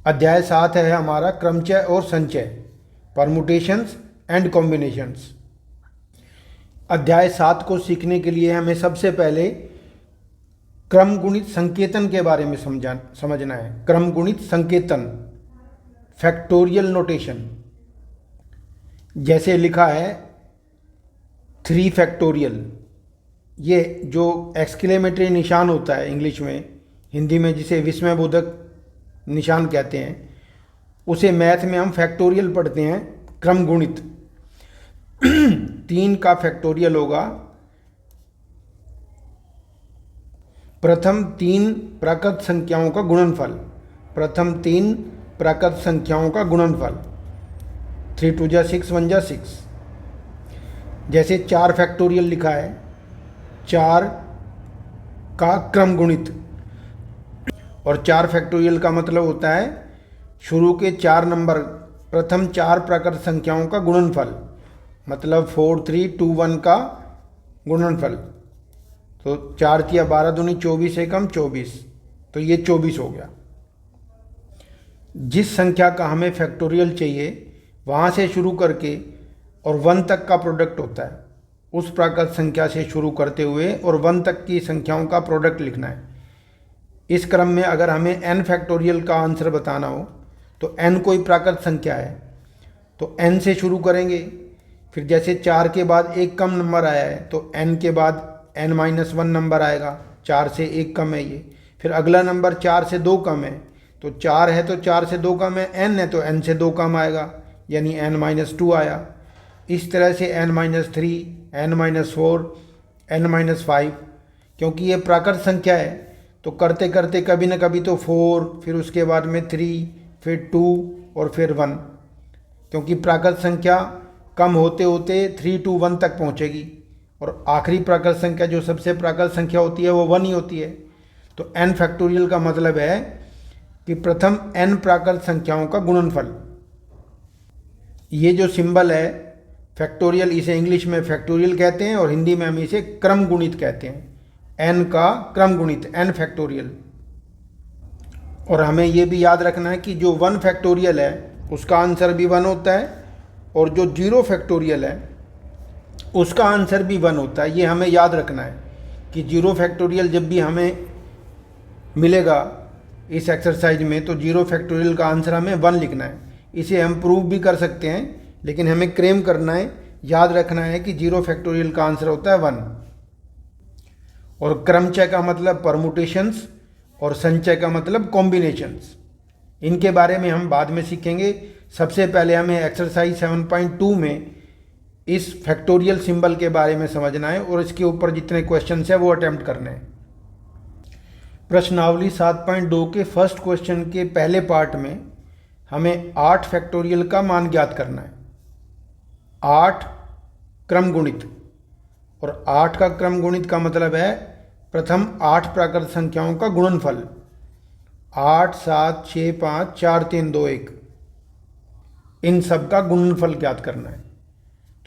अध्याय 7 है हमारा क्रमचय और संचय, परमुटेशंस एंड कॉम्बिनेशंस। अध्याय 7 को सीखने के लिए हमें सबसे पहले क्रम गुणित संकेतन के बारे में समझना है। क्रम गुणित संकेतन, फैक्टोरियल नोटेशन। जैसे लिखा है 3 फैक्टोरियल, ये जो एक्सक्लेमेटरी निशान होता है इंग्लिश में, हिंदी में जिसे विस्मयबोधक निशान कहते हैं, उसे मैथ में हम फैक्टोरियल पढ़ते हैं, क्रम गुणित। 3 का फैक्टोरियल होगा प्रथम 3 प्राकृत संख्याओं का गुणनफल। प्रथम 3 प्राकृत संख्याओं का गुणनफल। 3 2 जा 6 1 जा 6। जैसे 4 फैक्टोरियल लिखा है, 4 का क्रम गुणित। और 4 फैक्टोरियल का मतलब होता है शुरू के 4 नंबर, प्रथम 4 प्राकृत संख्याओं का गुणनफल, मतलब 4 3 2 1 का गुणनफल। तो 4 तिया 12 दूनी 24 एकम 24, तो ये 24 हो गया। जिस संख्या का हमें फैक्टोरियल चाहिए वहाँ से शुरू करके और 1 तक का प्रोडक्ट होता है, उस प्राकृत संख्या से शुरू करते हुए और 1 तक की संख्याओं का प्रोडक्ट लिखना है। इस क्रम में अगर हमें n फैक्टोरियल का आंसर बताना हो तो n कोई प्राकृत संख्या है तो n से शुरू करेंगे। फिर जैसे 4 के बाद एक कम नंबर आया है तो n के बाद n-1 नंबर आएगा, 4 से 1 कम है ये। फिर अगला नंबर 4 से 2 कम है, तो 4 है तो 4 से 2 कम है, n है तो n से 2 कम आएगा, यानी n-2 आया। इस तरह से n-3, n-4, n-5, क्योंकि ये प्राकृत संख्या है तो करते करते कभी न कभी तो 4, फिर उसके बाद में 3, फिर 2 और फिर 1, क्योंकि प्राकृत संख्या कम होते होते 3 to 1 तक पहुंचेगी और आखिरी प्राकृत संख्या जो सबसे प्राकृत संख्या होती है वो 1 ही होती है। तो n फैक्टोरियल का मतलब है कि प्रथम n प्राकृत संख्याओं का गुणनफल। ये जो सिंबल है फैक्टोरियल, इसे इंग्लिश में फैक्टोरियल कहते हैं और हिंदी में हम इसे क्रम गुणित कहते हैं। n का क्रम गुणित, n फैक्टोरियल। और हमें ये भी याद रखना है कि जो 1 फैक्टोरियल है उसका आंसर भी 1 होता है और जो 0 फैक्टोरियल है उसका आंसर भी 1 होता है। ये हमें याद रखना है कि 0 फैक्टोरियल जब भी हमें मिलेगा इस एक्सरसाइज में तो 0 फैक्टोरियल का आंसर हमें 1 लिखना है। इसे हम प्रूव भी कर सकते हैं, लेकिन हमें क्लेम करना है, याद रखना है कि 0 फैक्टोरियल का आंसर होता है 1। और क्रमचय का मतलब परमुटेशंस और संचय का मतलब कॉम्बिनेशंस। इनके बारे में हम बाद में सीखेंगे। सबसे पहले हमें एक्सरसाइज 7.2 में इस फैक्टोरियल सिंबल के बारे में समझना है और इसके ऊपर जितने क्वेश्चंस हैं वो अटेम्प्ट करने हैं। प्रश्नावली 7.2 के फर्स्ट क्वेश्चन के पहले पार्ट में हमें 8 फैक्टोरियल का मान ज्ञात करना है। 8 क्रम गुणित, और 8 का क्रम गुणित का मतलब है प्रथम 8 प्राकृत संख्याओं का गुणनफल। 8 7 6 5 4 3 2 1, इन सब का गुणनफल ज्ञात करना है।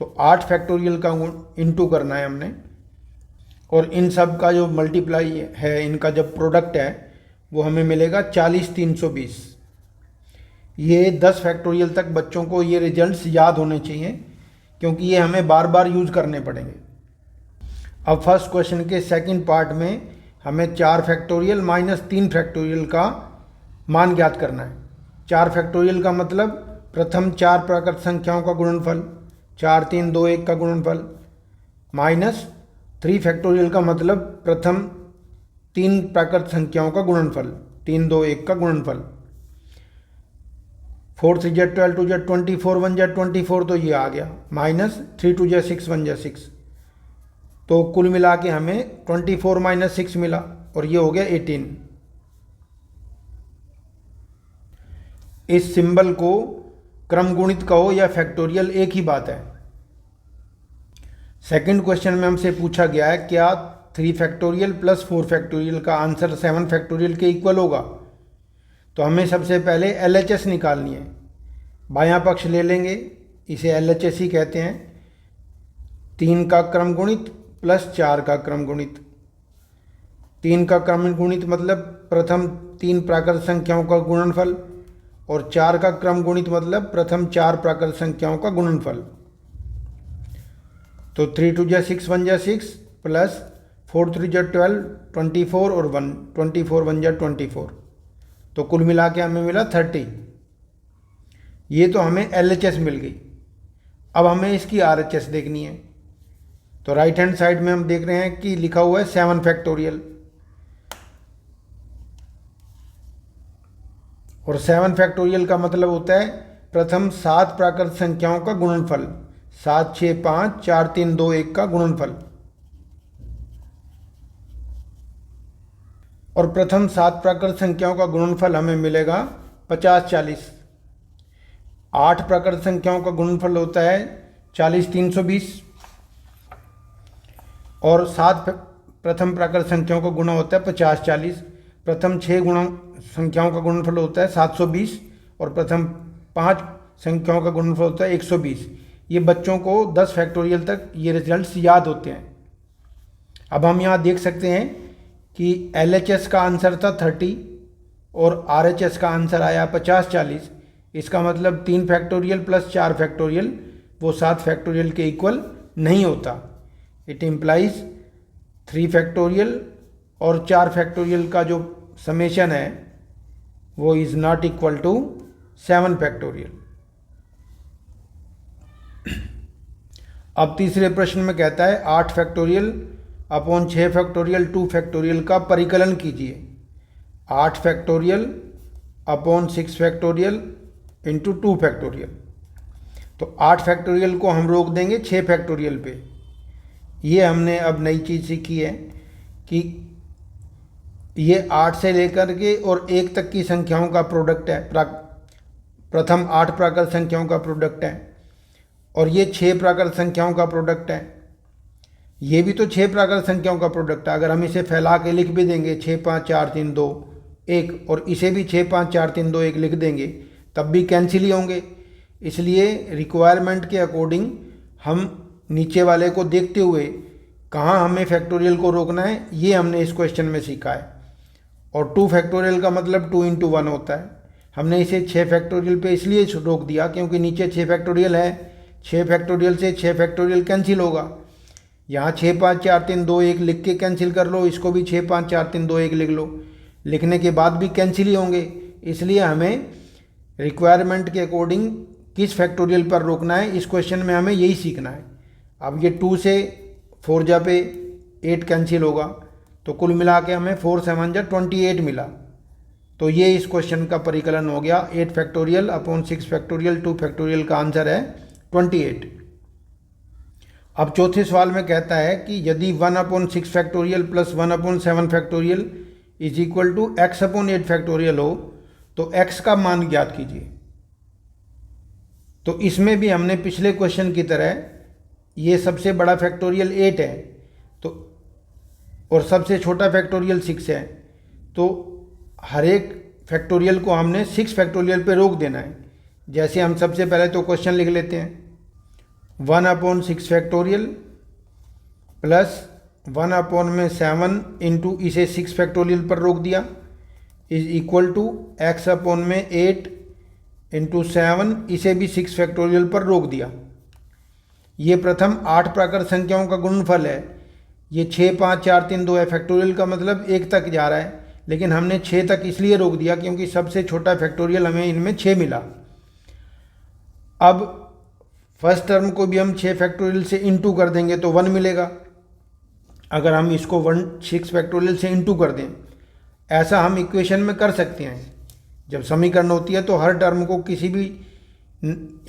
तो 8 फैक्टोरियल का इंटू करना है हमने, और इन सब का जो मल्टीप्लाई है, इनका जब प्रोडक्ट है वो हमें मिलेगा 40 320। ये 10 फैक्टोरियल तक बच्चों को ये रिजल्ट्स याद होने चाहिए क्योंकि ये हमें बार बार यूज़ करने पड़ेंगे। अब फर्स्ट क्वेश्चन के सेकंड पार्ट में हमें 4 फैक्टोरियल माइनस 3 फैक्टोरियल का मान ज्ञात करना है। 4 फैक्टोरियल का मतलब प्रथम 4 प्राकृत संख्याओं का गुणनफल, 4 3 2 1 का गुणनफल, माइनस 3 फैक्टोरियल का मतलब प्रथम 3 प्राकृत संख्याओं का गुणनफल, 3 2 1 का गुणनफल। 4 3 जा 12 2 जा 24 1 जा 24, तो ये आ गया, माइनस 3 2 जा 6 1 जा 6। तो कुल मिला के हमें 24 माइनस 6 मिला और ये हो गया 18। इस सिंबल को क्रम गुणित कहो या फैक्टोरियल, एक ही बात है। सेकंड क्वेश्चन में हमसे पूछा गया है क्या 3 फैक्टोरियल प्लस 4 फैक्टोरियल का आंसर 7 फैक्टोरियल के इक्वल होगा। तो हमें सबसे पहले LHS निकालनी है। बायां पक्ष ले लेंगे, इसे LHS ही कहते हैं। 3 का क्रम गुणित प्लस 4 का क्रम गुणित। 3 का क्रम गुणित मतलब प्रथम 3 प्राकृत संख्याओं का गुणनफल और 4 का क्रम गुणित मतलब प्रथम 4 प्राकृत संख्याओं का गुणनफल। तो 3 2 जा 6 1 जा 6 प्लस 4 3 जा 12 24 और 1 24 1 जा 24, तो कुल मिला के हमें मिला 30। ये तो हमें LHS मिल गई। अब हमें इसकी RHS देखनी है। तो राइट हैंड साइड में हम देख रहे हैं कि लिखा हुआ है 7 फैक्टोरियल, और 7 फैक्टोरियल का मतलब होता है प्रथम 7 प्राकृत संख्याओं का गुणनफल, 7 6 5 4 3 2 1 का गुणनफल। और प्रथम 7 प्राकृत संख्याओं का गुणनफल हमें मिलेगा 50 40। 8 प्राकृत संख्याओं का गुणनफल होता है 40 320, और 7 प्रथम प्राकृत संख्याओं का गुणा होता है 50 40। प्रथम 6 गुणा संख्याओं का गुणनफल होता है 720, और प्रथम 5 संख्याओं का गुणनफल होता है 120। ये बच्चों को 10 फैक्टोरियल तक ये रिजल्ट्स याद होते हैं। अब हम यहाँ देख सकते हैं कि LHS का आंसर था 30 और RHS का आंसर आया 50 40। इसका मतलब 3 फैक्टोरियल प्लस 4 फैक्टोरियल वो 7 फैक्टोरियल के इक्वल नहीं होता। इट इम्प्लाइज 3 फैक्टोरियल और 4 फैक्टोरियल का जो समेशन है वो is not equal to 7 factorial. अब तीसरे प्रश्न में कहता है 8 फैक्टोरियल अपॉन 6 फैक्टोरियल 2 फैक्टोरियल का परिकलन कीजिए। 8 factorial upon 6 factorial into 2 factorial. तो 8 फैक्टोरियल को हम रोक देंगे 6 फैक्टोरियल पे। ये हमने अब नई चीज़ सीखी है कि ये 8 से लेकर के और 1 तक की संख्याओं का प्रोडक्ट है, प्रथम 8 प्राकृत संख्याओं का प्रोडक्ट है, और ये 6 प्राकृत संख्याओं का प्रोडक्ट है। ये भी तो 6 प्राकृत संख्याओं का प्रोडक्ट है। अगर हम इसे फैला के लिख भी देंगे 6 5 4 3 2 1, और इसे भी 6 5 4 3 2 1 लिख देंगे, तब भी कैंसिल ही होंगे। इसलिए रिक्वायरमेंट के अकॉर्डिंग हम नीचे वाले को देखते हुए कहाँ हमें फैक्टोरियल को रोकना है, ये हमने इस क्वेश्चन में सीखा है। और 2 फैक्टोरियल का मतलब 2 × 1 होता है। हमने इसे 6 फैक्टोरियल पे इसलिए रोक दिया क्योंकि नीचे 6 फैक्टोरियल है। 6 फैक्टोरियल से 6 फैक्टोरियल कैंसिल होगा। यहाँ 6 5 4 3 2 1 लिख के कैंसिल कर लो, इसको भी 6 5 4 3 2 1 लिख लो, लिखने के बाद भी कैंसिल ही होंगे। इसलिए हमें रिक्वायरमेंट के अकॉर्डिंग किस फैक्टोरियल पर रोकना है, इस क्वेश्चन में हमें यही सीखना है। अब ये 2 से 4 जा पे 8 कैंसिल होगा, तो कुल मिला के हमें 4 7 जा 28 मिला। तो ये इस क्वेश्चन का परिकलन हो गया। 8 फैक्टोरियल अपॉन 6 फैक्टोरियल 2 फैक्टोरियल का आंसर है 28। अब चौथे सवाल में कहता है कि यदि 1/6 factorial plus 1/7 factorial is equal to x/8 factorial हो तो x का मान ज्ञात कीजिए। तो इसमें भी हमने पिछले क्वेश्चन की तरह ये सबसे बड़ा फैक्टोरियल 8 है, तो और सबसे छोटा फैक्टोरियल 6 है, तो हर एक फैक्टोरियल को हमने 6 फैक्टोरियल पे रोक देना है। जैसे हम सबसे पहले तो क्वेश्चन लिख लेते हैं, 1/6 फैक्टोरियल प्लस 1/7 इंटू इसे 6 फैक्टोरियल पर रोक दिया is equal to x/8 into 7 इसे भी 6 फैक्टोरियल पर रोक दिया। ये प्रथम 8 प्राकृत संख्याओं का गुणनफल है। ये 6 5 4 3 2 है, फैक्टोरियल का मतलब 1 तक जा रहा है, लेकिन हमने 6 तक इसलिए रोक दिया क्योंकि सबसे छोटा फैक्टोरियल हमें इनमें 6 मिला। अब फर्स्ट टर्म को भी हम 6 फैक्टोरियल से इंटू कर देंगे तो 1 मिलेगा। अगर हम इसको 6 फैक्टोरियल से इंटू कर दें, ऐसा हम इक्वेशन में कर सकते हैं। जब समीकरण होती है तो हर टर्म को किसी भी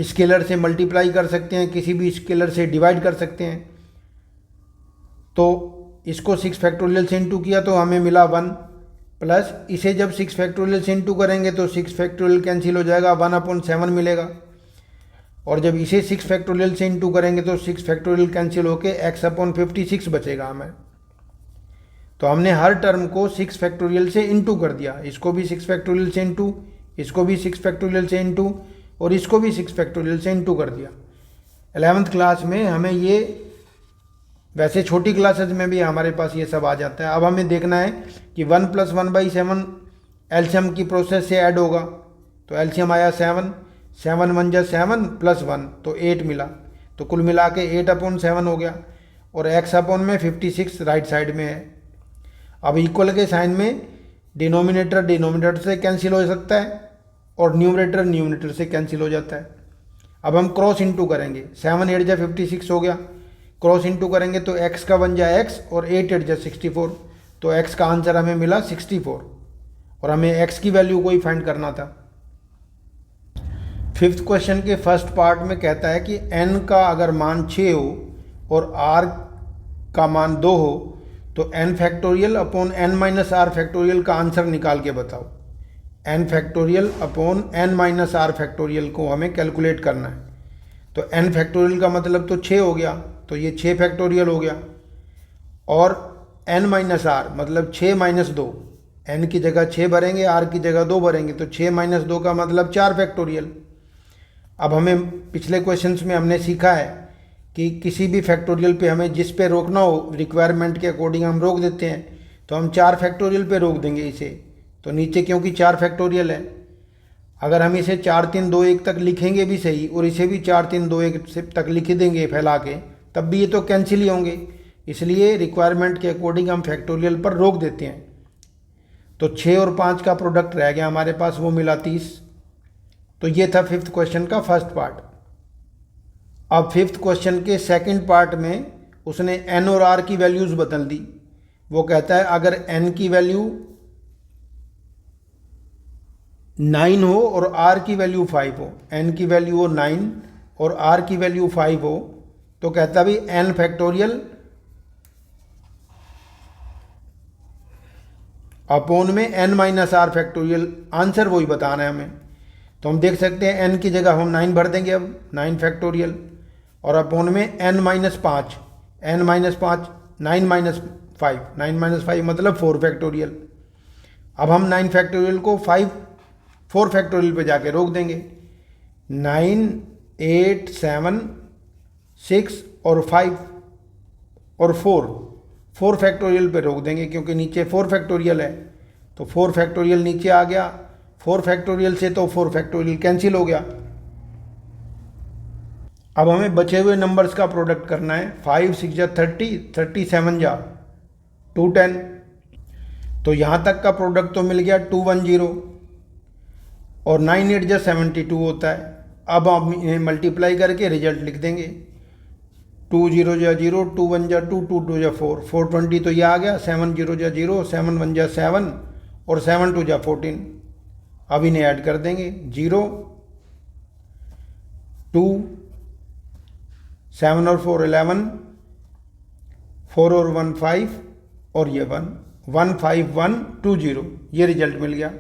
स्केलर से मल्टीप्लाई कर सकते हैं, किसी भी स्केलर से डिवाइड कर सकते हैं। तो इसको 6 फैक्टोरियल से इंटू किया तो हमें मिला 1, प्लस इसे जब 6 फैक्टोरियल से इंटू करेंगे तो 6 फैक्टोरियल कैंसिल हो जाएगा, 1/7 मिलेगा। और जब इसे 6 फैक्टोरियल से इंटू करेंगे तो 6 फैक्टोरियल कैंसिल होके x/56 बचेगा हमें। तो हमने हर टर्म को 6 फैक्टोरियल से इंटू कर दिया। इसको भी 6 फैक्टोरियल से इंटू, इसको भी 6 फैक्टोरियल से इंटू, और इसको भी 6 फैक्टोरियल से इंटू कर दिया। 11th क्लास में हमें ये, वैसे छोटी क्लासेज में भी हमारे पास ये सब आ जाता है। अब हमें देखना है कि 1 + 1/7 एलसीएम की प्रोसेस से ऐड होगा, तो एलसीएम आया 7, 7 1 जा 7 प्लस 1 तो 8 मिला, तो कुल मिला के 8/7 हो गया। और x अपॉन में 56 राइट साइड में है। अब इक्वल के साइन में डिनोमिनेटर डिनोमिनेटर से कैंसिल हो सकता है और न्यूमरेटर न्यूमरेटर से कैंसिल हो जाता है। अब हम क्रॉस इंटू करेंगे, 7 8 जा 56 हो गया, क्रॉस इंटू करेंगे तो x का 1 जा x और 8 8 जा 64, तो x का आंसर हमें मिला 64 और हमें x की वैल्यू को ही फाइंड करना था। फिफ्थ क्वेश्चन के फर्स्ट पार्ट में कहता है कि n का अगर मान 6 हो और r का मान 2 हो तो n factorial upon n minus r factorial का आंसर निकाल के बताओ। n factorial upon n minus r factorial को हमें कैलकुलेट करना है। तो n फैक्टोरियल का मतलब तो 6 हो गया, तो ये 6 फैक्टोरियल हो गया, और n माइनस आर मतलब 6 माइनस 2, n की जगह 6 भरेंगे, r की जगह 2 भरेंगे, तो 6 माइनस 2 का मतलब 4 फैक्टोरियल। अब हमें पिछले क्वेश्चंस में हमने सीखा है कि किसी भी फैक्टोरियल पे हमें जिस पे रोकना हो रिक्वायरमेंट के अकॉर्डिंग हम रोक देते हैं, तो हम 4 फैक्टोरियल पे रोक देंगे इसे। तो नीचे क्योंकि 4 फैक्टोरियल है, अगर हम इसे 4 3 2 1 तक लिखेंगे भी सही और इसे भी 4 3 2 1 से तक लिख देंगे फैला के, तब भी ये तो कैंसिल ही होंगे। इसलिए रिक्वायरमेंट के अकॉर्डिंग हम फैक्टोरियल पर रोक देते हैं। तो 6 और 5 का प्रोडक्ट रह गया हमारे पास, वो मिला 30। तो ये था फिफ्थ क्वेश्चन का फर्स्ट पार्ट। अब फिफ्थ क्वेश्चन के सेकंड पार्ट में उसने n और r की वैल्यूज़ बदल दी। वो कहता है अगर n की वैल्यू 9 हो और r की वैल्यू 5 हो, n की वैल्यू हो 9 और r की वैल्यू 5 हो, तो कहता भी n फैक्टोरियल अपॉन में n minus r factorial, answer वही बताना है हमें। तो हम देख सकते हैं n की जगह हम 9 भर देंगे, अब 9 फैक्टोरियल, और अपॉन में n minus 5, n minus 5 9 minus 5, 9 minus 5 मतलब 4 फैक्टोरियल। अब हम 9 फैक्टोरियल को 4 फैक्टोरियल पे जाके रोक देंगे। 9 8 7 6 और 5 और 4 फैक्टोरियल पे रोक देंगे, क्योंकि नीचे 4 फैक्टोरियल है, तो 4 फैक्टोरियल नीचे आ गया। 4 फैक्टोरियल से तो 4 फैक्टोरियल कैंसिल हो गया। अब हमें बचे हुए नंबर्स का प्रोडक्ट करना है। 5 6 जा 30, 37 जा 210, तो यहाँ तक का प्रोडक्ट तो मिल गया 210, और 9 8 जा 72 होता है। अब हम इन्हें मल्टीप्लाई करके रिजल्ट लिख देंगे। 2 0 जा 0, 2 1 जा 2, 2 2 जा 4, 420 तो ये आ गया। 7 0 जा 0, 7 1 जा 7 और 7 2 जा 14। अब इन्हें ऐड कर देंगे। 0 2 7 और 4 11, 4 और 1 5 और ये 1 1 5 1 2 0, ये रिजल्ट मिल गया।